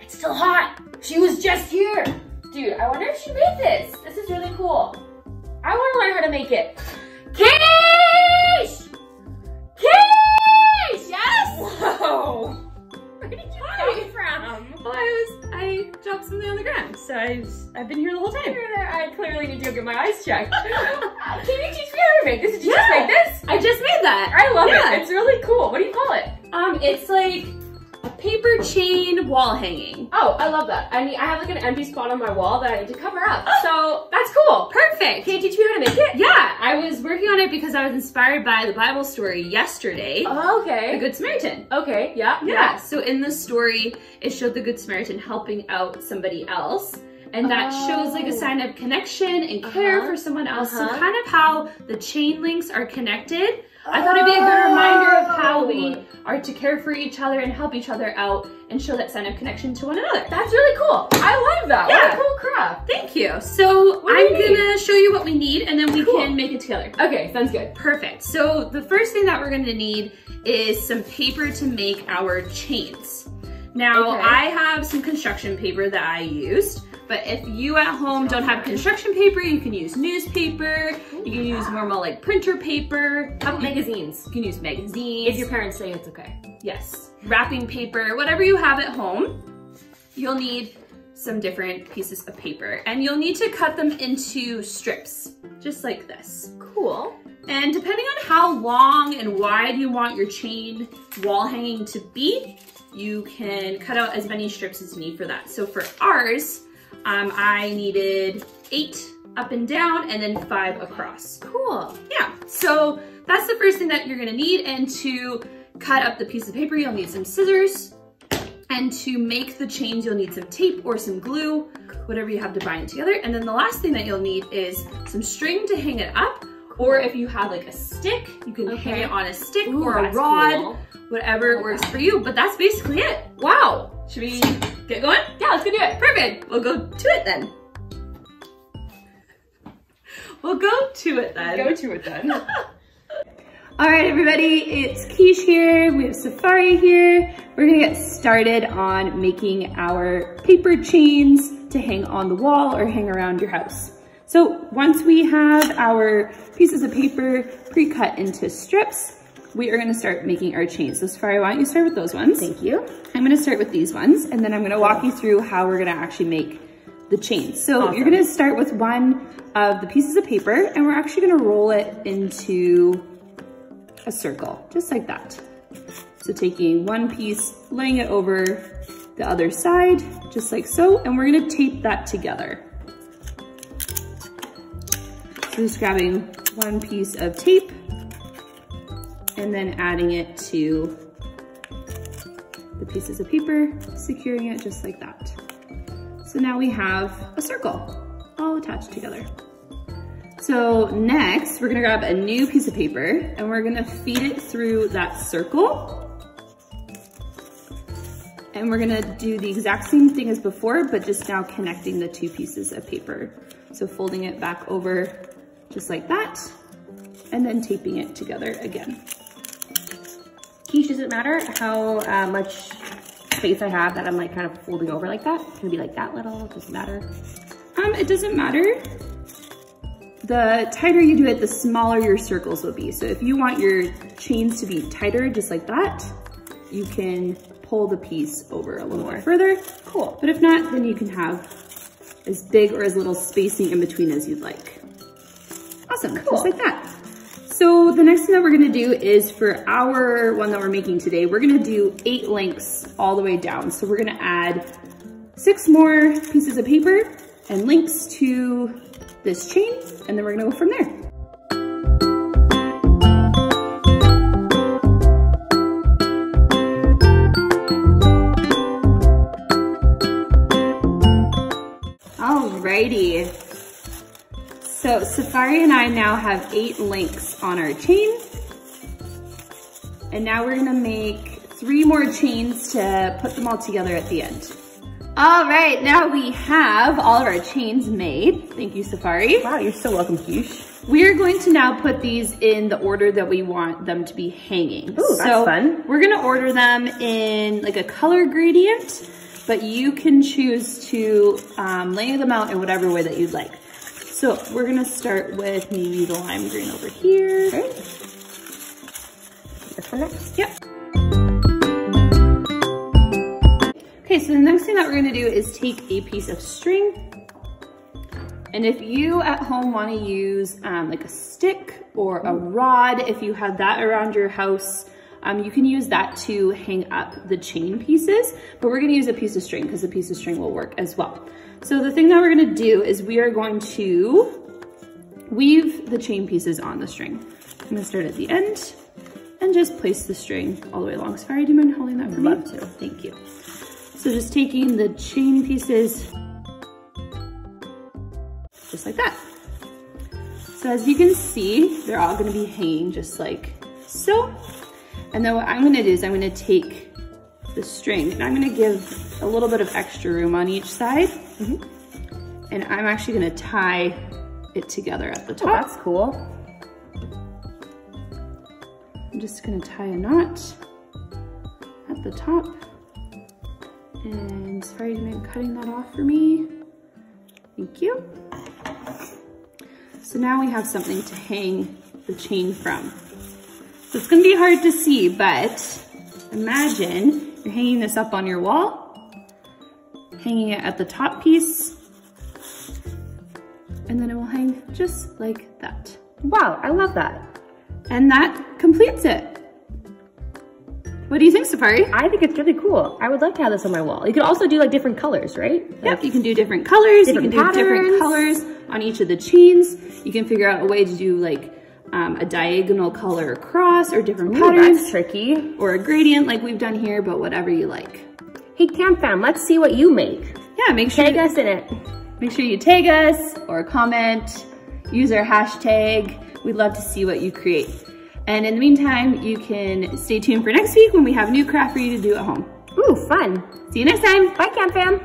It's still hot. She was just here. Dude, I wonder if she made this. This is really cool. I want to learn how to make it. Quiche! Quiche! Yes! Whoa! Where did you come from? Well, I dropped something on the ground, so I've been here the whole time. I clearly need to go get my eyes checked. Can you teach me how to make this? Did you just make this? I just made that. I love it. It's really cool. What do you call it? It's like a paper chain wall hanging. Oh, I love that. I have like an empty spot on my wall that I need to cover up. So that's cool. Perfect. Can you teach me how to make it? Yeah, I was working on it because I was inspired by the Bible story yesterday. Oh, okay. The Good Samaritan. Okay, yeah. Yeah, so in the story, it showed the Good Samaritan helping out somebody else. And that shows like a sign of connection and care for someone else. So kind of how the chain links are connected. I thought it'd be a good reminder of how we are to care for each other and help each other out and show that sign of connection to one another. That's really cool. I love that. Yeah. What a cool craft. Thank you. So I'm gonna show you what we need and then we can make it together. Okay, sounds good. Perfect. So the first thing that we're gonna need is some paper to make our chains. Now I have some construction paper that I used. But if you at home don't have construction paper, you can use newspaper, you can use normal like printer paper. How about magazines? You can use magazines. If your parents say it's okay. Yes. Wrapping paper, whatever you have at home, you'll need some different pieces of paper. And you'll need to cut them into strips, just like this. Cool. And depending on how long and wide you want your chain wall hanging to be, you can cut out as many strips as you need for that. So for ours, I needed 8 up and down and then 5 across. Cool. Yeah, so that's the first thing that you're gonna need. And to cut up the piece of paper, you'll need some scissors. And to make the chains, you'll need some tape or some glue, whatever you have to bind it together. And then the last thing that you'll need is some string to hang it up. Or if you have like a stick, you can hang it on a stick or a rod, whatever works for you. But that's basically it. Wow. Should we get going? Yeah, let's go do it. Perfect. We'll go to it then. We'll go to it then. Go to it then. All right, everybody, it's Quiche here. We have Safari here. We're gonna get started on making our paper chains to hang on the wall or hang around your house. So once we have our pieces of paper pre-cut into strips, we are gonna start making our chains. So Safari, why don't you start with those ones? Thank you. I'm gonna start with these ones, and then I'm gonna walk you through how we're gonna actually make the chains. So you're gonna start with one of the pieces of paper, and we're actually gonna roll it into a circle, just like that. So taking one piece, laying it over the other side, just like so, and we're gonna tape that together. So just grabbing one piece of tape and then adding it to the pieces of paper, securing it just like that. So now we have a circle all attached together. So next, we're gonna grab a new piece of paper and we're gonna feed it through that circle. And we're gonna do the exact same thing as before, but just now connecting the two pieces of paper. So folding it back over just like that, and then taping it together again. Quiche, does it matter how much space I have that I'm like kind of folding over like that? Can it be like that little? Does it matter? It doesn't matter. The tighter you do it, the smaller your circles will be. So if you want your chains to be tighter, just like that, you can pull the piece over a little more further. Cool. But if not, then you can have as big or as little spacing in between as you'd like. Awesome, cool. Just like that. So the next thing that we're gonna do is for our one that we're making today, we're gonna do 8 links all the way down. So we're gonna add 6 more pieces of paper and links to this chain, and then we're gonna go from there. Alrighty. So Safari and I now have 8 links on our chain. And now we're gonna make 3 more chains to put them all together at the end. All right, now we have all of our chains made. Thank you, Safari. Wow, you're so welcome, Quiche. We're going to now put these in the order that we want them to be hanging. Ooh, that's fun. We're gonna order them in like a color gradient. but you can choose to lay them out in whatever way that you'd like. So we're gonna start with maybe the lime green over here. Okay. This one next? Yep. Okay, so the next thing that we're gonna do is take a piece of string. And if you at home wanna use like a stick or a rod, if you have that around your house, you can use that to hang up the chain pieces, but we're gonna use a piece of string because a piece of string will work as well. So the thing that we're gonna do is we are going to weave the chain pieces on the string. I'm gonna start at the end and just place the string all the way along. Safari, do you mind holding that for me? I'd love to. Thank you. So just taking the chain pieces, just like that. So as you can see, they're all gonna be hanging just like so. And then what I'm gonna do is I'm gonna take the string and I'm gonna give a little bit of extra room on each side. And I'm actually gonna tie it together at the top. Oh, that's cool. I'm just gonna tie a knot at the top. And sorry, I'm cutting that off for me. Thank you. So now we have something to hang the chain from. So it's gonna be hard to see, but imagine you're hanging this up on your wall, hanging it at the top piece, and then it will hang just like that. Wow, I love that. And that completes it. What do you think, Safari? I think it's really cool. I would like to have this on my wall. You could also do like different colors, right? Yep, you can do different colors. You can do different colors on each of the chains. You can figure out a way to do like a diagonal color across or different patterns. That's tricky. Or a gradient like we've done here, but whatever you like. Hey, Camp Fam, let's see what you make. Yeah, make sure Tag us in it. Make sure you tag us or comment, use our hashtag. We'd love to see what you create. And in the meantime, you can stay tuned for next week when we have a new craft for you to do at home. Ooh, fun. See you next time. Bye, Camp Fam.